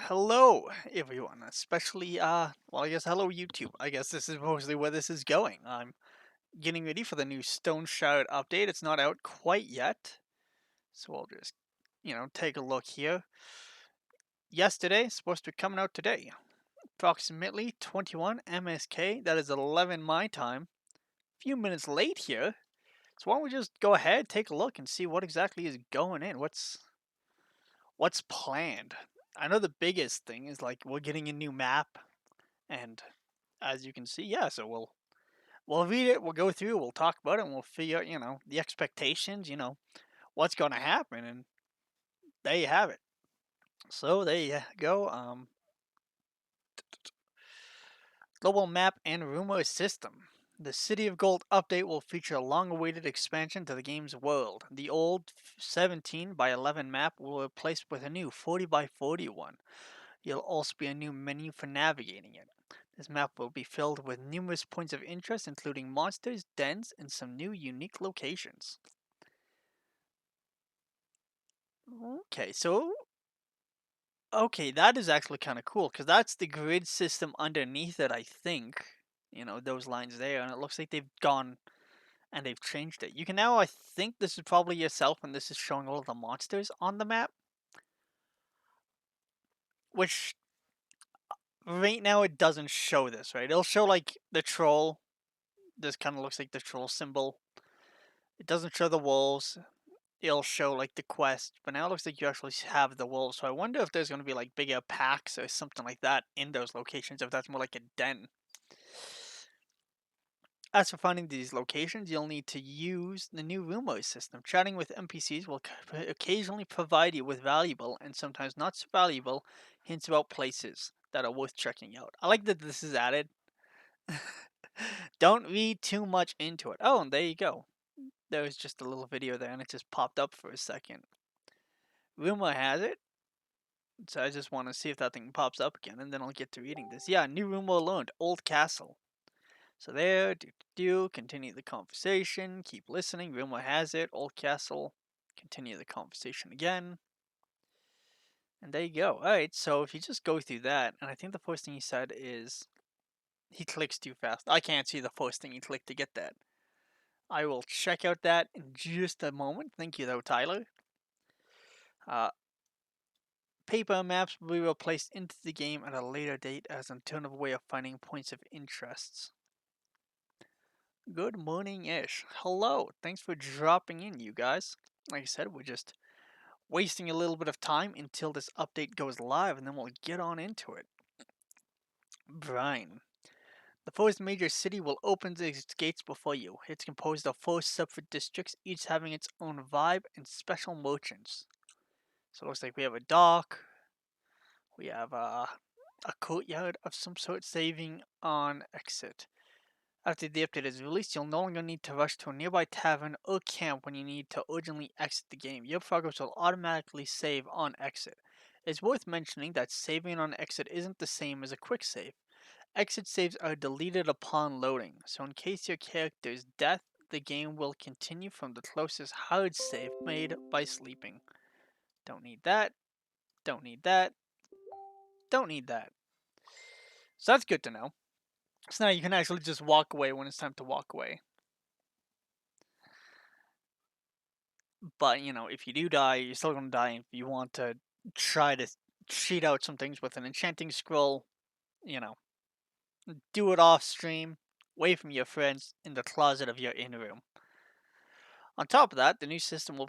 hello everyone, especially well, I guess hello YouTube. I guess this is mostly where this is going. I'm getting ready for the new Stoneshard update. It's not out quite yet, so I'll just, take a look here. Yesterday, it's supposed to be coming out today. Approximately 21 MSK, that is 11 my time. A few minutes late here. So why don't we just go ahead, take a look, and see what exactly is going in. What's planned? I know the biggest thing is like we're getting a new map, and as you can see, yeah, so we'll read it, we'll go through, we'll talk about it, and we'll figure out, the expectations, what's going to happen, and there you have it. So there you go. Global map and rumor system. The City of Gold update will feature a long-awaited expansion to the game's world. The old 17 by 11 map will be replaced with a new 40 by 40 one. There'll also be a new menu for navigating it. This map will be filled with numerous points of interest, including monsters, dens, and some new unique locations. Okay, that is actually kind of cool because that's the grid system underneath it, I think. Those lines there, and it looks like they've gone and they've changed it. You can now, I think this is probably yourself, and this is showing all of the monsters on the map, which right now it doesn't show this, right? It'll show like the troll. This kind of looks like the troll symbol. It doesn't show the wolves. It'll show like the quest, but now it looks like you actually have the wolves. So I wonder if there's going to be like bigger packs or something like that in those locations, if that's more like a den. As for finding these locations, you'll need to use the new rumor system. Chatting with NPCs will occasionally provide you with valuable and sometimes not so valuable hints about places that are worth checking out. I like that this is added. Don't read too much into it. Oh, and there you go. There was just a little video there and it just popped up for a second. Rumor has it. So I just want to see if that thing pops up again and then I'll get to reading this. Yeah, new rumor learned. Old Castle. So there, continue the conversation, keep listening, rumor has it, Old Castle, continue the conversation again. And there you go. Alright, so if you just go through that, and I think the first thing he said is he clicks too fast. I can't see the first thing he clicked to get that. I will check out that in just a moment. Thank you though, Tyler. Paper maps will be replaced into the game at a later date as an alternative way of finding points of interest. Good morning, Ish. Hello. Thanks for dropping in, you guys. Like I said, we're just wasting a little bit of time until this update goes live, and then we'll get on into it. Brian. The first major city will open its gates before you. It's composed of 4 separate districts, each having its own vibe and special merchants. So it looks like we have a dock, we have a courtyard of some sort saving on exit. After the update is released, you'll no longer need to rush to a nearby tavern or camp when you need to urgently exit the game. Your progress will automatically save on exit. It's worth mentioning that saving on exit isn't the same as a quick save. Exit saves are deleted upon loading, so in case your character's death, the game will continue from the closest hard save made by sleeping. Don't need that. Don't need that. Don't need that. So that's good to know. So now you can actually just walk away when it's time to walk away. But, if you do die, you're still gonna die. If you want to try to cheat out some things with an enchanting scroll, do it off stream, away from your friends, in the closet of your inner room. On top of that, the new system will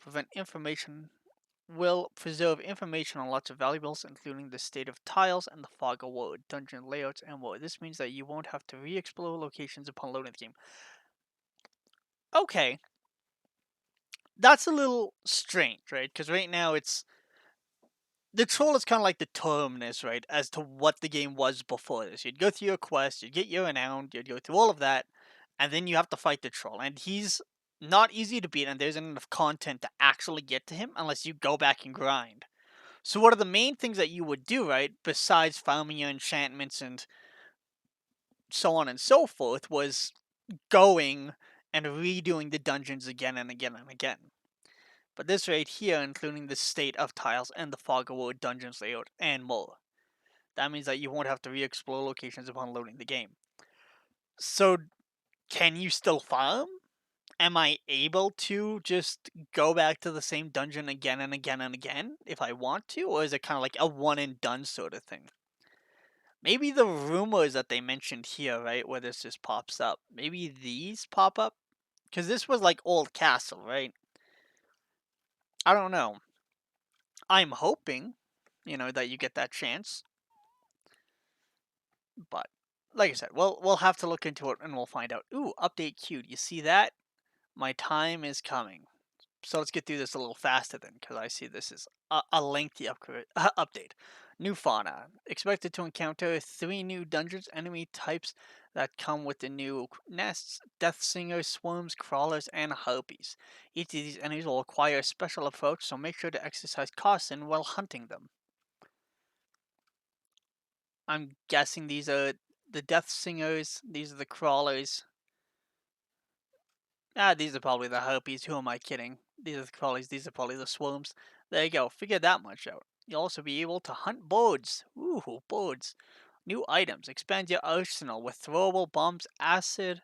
preserve information on lots of valuables, including the state of tiles and the fog award, dungeon layouts, and more. This means that you won't have to re-explore locations upon loading the game. Okay. That's a little strange, right? Because right now the troll is kind of like the terminus, right, as to what the game was before this. You'd go through your quest, you'd get your renown, you'd go through all of that, and then you have to fight the troll. And he's not easy to beat, and there isn't enough content to actually get to him unless you go back and grind. So what are the main things that you would do, right, besides farming your enchantments and so on and so forth, was going and redoing the dungeons again and again and again. But this right here, including the state of tiles and the fog award dungeons layout and more. That means that you won't have to re-explore locations upon loading the game. So, can you still farm? Am I able to just go back to the same dungeon again and again and again if I want to? Or is it kind of like a one and done sort of thing? Maybe the rumors that they mentioned here, right, where this just pops up, maybe these pop up? Because this was like Old Castle, right? I don't know. I'm hoping, that you get that chance. But like I said, we'll have to look into it and we'll find out. Ooh, update queued. You see that? My time is coming. So let's get through this a little faster then, because I see this is a lengthy update. New fauna. Expected to encounter 3 new dungeons, enemy types that come with the new nests, death singers, swarms, crawlers, and harpies. Each of these enemies will require a special approach, so make sure to exercise caution while hunting them. I'm guessing these are the death singers, these are the crawlers. These are probably the harpies. Who am I kidding? These are the crawlies. These are probably the swarms. There you go. Figure that much out. You'll also be able to hunt birds. Ooh, birds. New items. Expand your arsenal with throwable bombs, acid,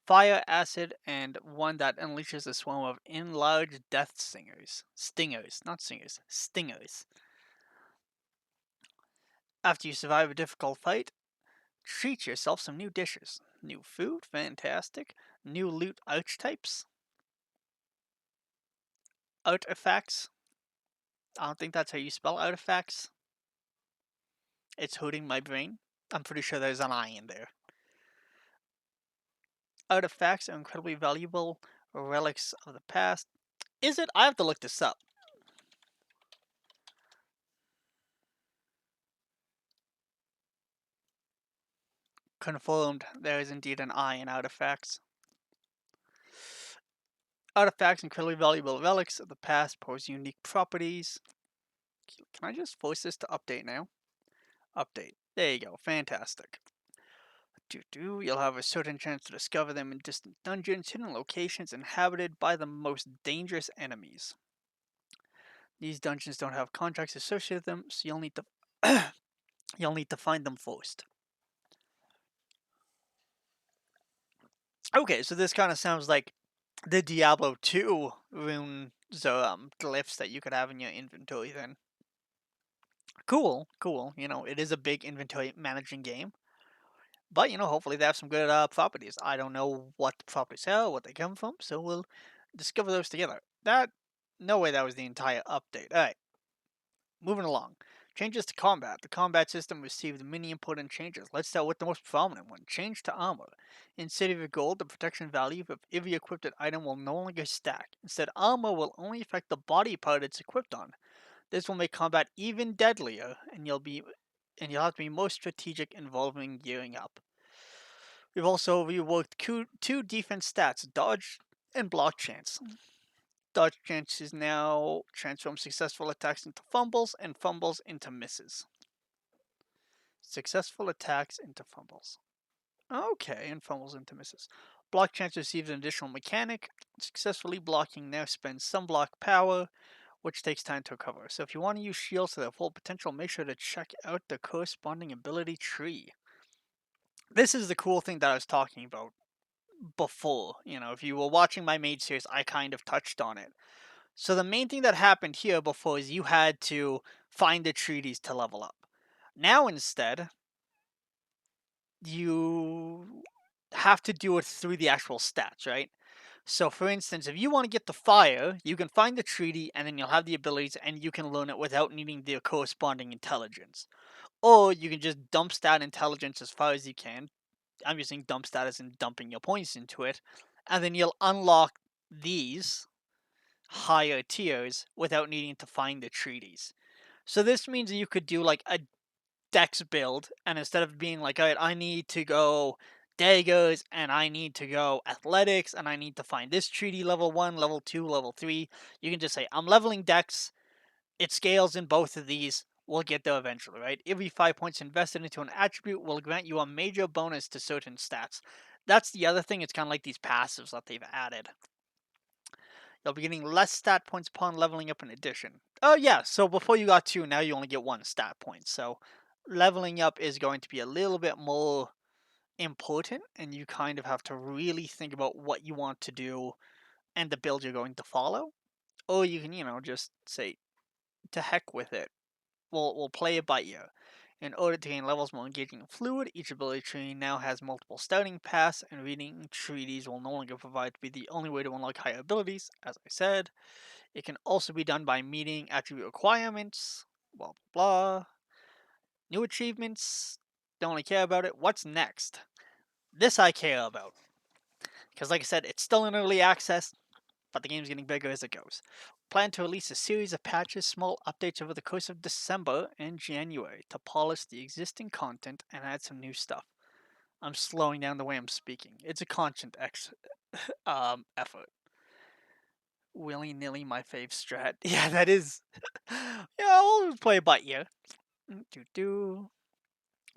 fire acid, and one that unleashes a swarm of enlarged death stingers. Stingers, not singers. Stingers. After you survive a difficult fight, treat yourself some new dishes. New food, fantastic. New loot archetypes. Artifacts. I don't think that's how you spell artifacts. It's hooting my brain. I'm pretty sure there's an I in there. Artifacts are incredibly valuable relics of the past. Is it? I have to look this up. Confirmed, there is indeed an I in artifacts. Artifacts, incredibly valuable relics of the past, pose unique properties. Can I just force this to update now? Update. There you go. Fantastic. You'll have a certain chance to discover them in distant dungeons, hidden locations inhabited by the most dangerous enemies. These dungeons don't have contracts associated with them, so you'll need to find them first. Okay, so this kind of sounds like the Diablo 2 rune glyphs that you could have in your inventory then. Cool, cool. It is a big inventory managing game. But, hopefully they have some good properties. I don't know what the properties are, what they come from, so we'll discover those together. No way that was the entire update. Alright, moving along. Changes to combat. The combat system received many important changes. Let's start with the most prominent one. Change to armor. In City of Gold, the protection value of every equipped item will no longer stack. Instead, armor will only affect the body part it's equipped on. This will make combat even deadlier, and you'll have to be more strategic involving gearing up. We've also reworked two defense stats, dodge and block chance. Dodge chance is now transform successful attacks into fumbles and fumbles into misses. Successful attacks into fumbles. Okay, and fumbles into misses. Block chance receives an additional mechanic. Successfully blocking now spends some block power, which takes time to recover. So if you want to use shields to their full potential, make sure to check out the corresponding ability tree. This is the cool thing that I was talking about before. If you were watching my maid series, I kind of touched on it. So the main thing that happened here before is you had to find the treaties to level up. Now instead, you have to do it through the actual stats, right? So for instance, if you want to get the fire, you can find the treaty and then you'll have the abilities and you can learn it without needing the corresponding intelligence. Or you can just dump stat intelligence as far as you can. I'm using dump stat as in dumping your points into it. And then you'll unlock these higher tiers without needing to find the treaties. So this means that you could do like a dex build, and instead of being like, alright, I need to go daggers, and I need to go athletics, and I need to find this treaty level 1, level 2, level 3, you can just say, I'm leveling dex, it scales in both of these, we'll get there eventually, right? Every 5 points invested into an attribute will grant you a major bonus to certain stats. That's the other thing, it's kind of like these passives that they've added. You'll be getting less stat points upon leveling up in addition. Oh yeah, so before you got 2, now you only get 1 stat point, so leveling up is going to be a little bit more important, and you kind of have to really think about what you want to do and the build you're going to follow. Or you can, just say, to heck with it. We'll play it by ear. In order to gain levels more engaging and fluid, each ability tree now has multiple starting paths, and reading treaties will no longer provide to be the only way to unlock higher abilities. As I said, it can also be done by meeting attribute requirements, blah blah blah. New achievements, don't really care about it. What's next? This I care about. Because like I said, it's still in early access, but the game's getting bigger as it goes. Plan to release a series of patches, small updates over the course of December and January to polish the existing content and add some new stuff. I'm slowing down the way I'm speaking. It's a constant effort. Willy nilly, my fave strat. Yeah, that is. Yeah, I'll play it by ear. Do.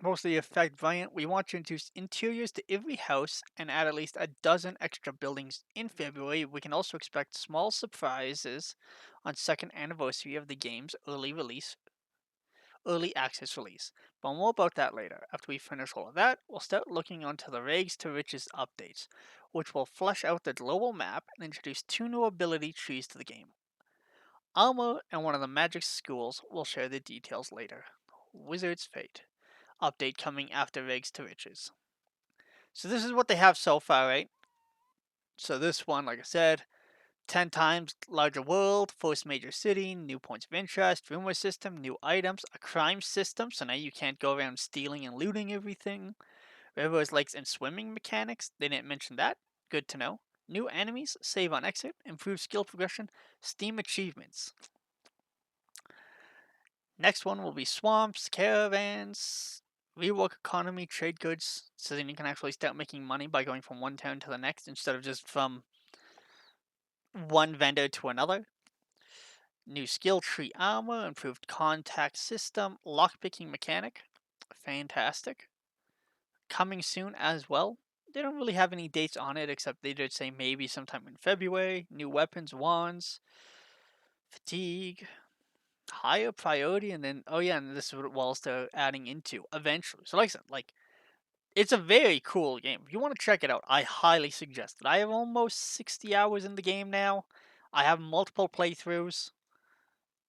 Mostly effect variant. We want to introduce interiors to every house and add at least a dozen extra buildings in February. We can also expect small surprises on second anniversary of the game's early access release. But more about that later. After we finish all of that, we'll start looking onto the Rags to Riches updates, which will flesh out the global map and introduce 2 new ability trees to the game. Alma and one of the magic schools will share the details later. Wizard's Fate update coming after Rags to Riches. So this is what they have so far, right? So this one, like I said, 10 times larger world, first major city, new points of interest, rumor system, new items, a crime system, so now you can't go around stealing and looting everything. Rivers, lakes, and swimming mechanics, they didn't mention that. Good to know. New enemies, save on exit, improved skill progression, Steam achievements. Next one will be swamps, caravans, rework economy, trade goods, so then you can actually start making money by going from one town to the next instead of just from one vendor to another. New skill tree armor, improved contact system, lockpicking mechanic. Fantastic. Coming soon as well. They don't really have any dates on it except they did say maybe sometime in February. New weapons, wands, fatigue, higher priority, and then oh yeah, and this is what walls they're adding into eventually. So like I said, it's a very cool game. If you want to check it out, I highly suggest it. I have almost 60 hours in the game now. I have multiple playthroughs.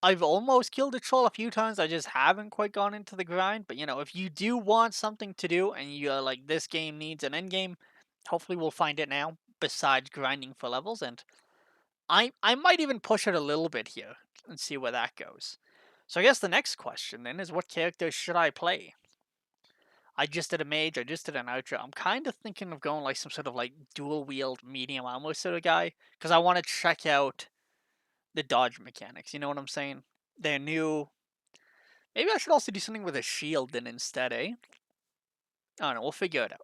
I've almost killed a troll a few times. I just haven't quite gone into the grind. But if you do want something to do and you're like, this game needs an end game, hopefully we'll find it now. Besides grinding for levels, and I might even push it a little bit here and see where that goes. So I guess the next question then is, what character should I play? I just did a mage, I just did an archer. I'm kind of thinking of going like some sort of like dual wield medium armor sort of guy, because I want to check out the dodge mechanics. You know what I'm saying? They're new. Maybe I should also do something with a shield then instead, eh? I don't know, we'll figure it out.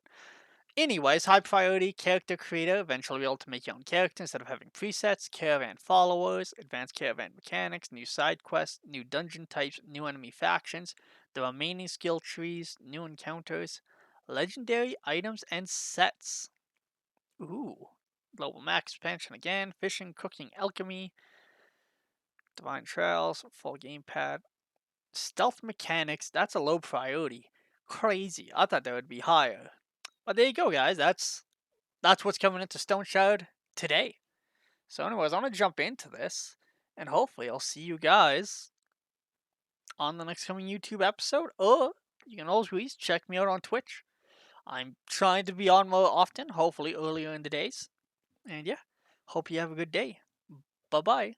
Anyways, high priority, character creator, eventually be able to make your own character instead of having presets, caravan followers, advanced caravan mechanics, new side quests, new dungeon types, new enemy factions, the remaining skill trees, new encounters, legendary items and sets. Ooh. Global max expansion again, fishing, cooking, alchemy, divine trails, full gamepad. Stealth mechanics, that's a low priority. Crazy. I thought that would be higher. But there you go, guys. That's what's coming into Stoneshard today. So anyways, I'm going to jump into this, and hopefully I'll see you guys on the next coming YouTube episode, or you can always check me out on Twitch. I'm trying to be on more often, hopefully earlier in the days. And yeah, hope you have a good day. Bye-bye.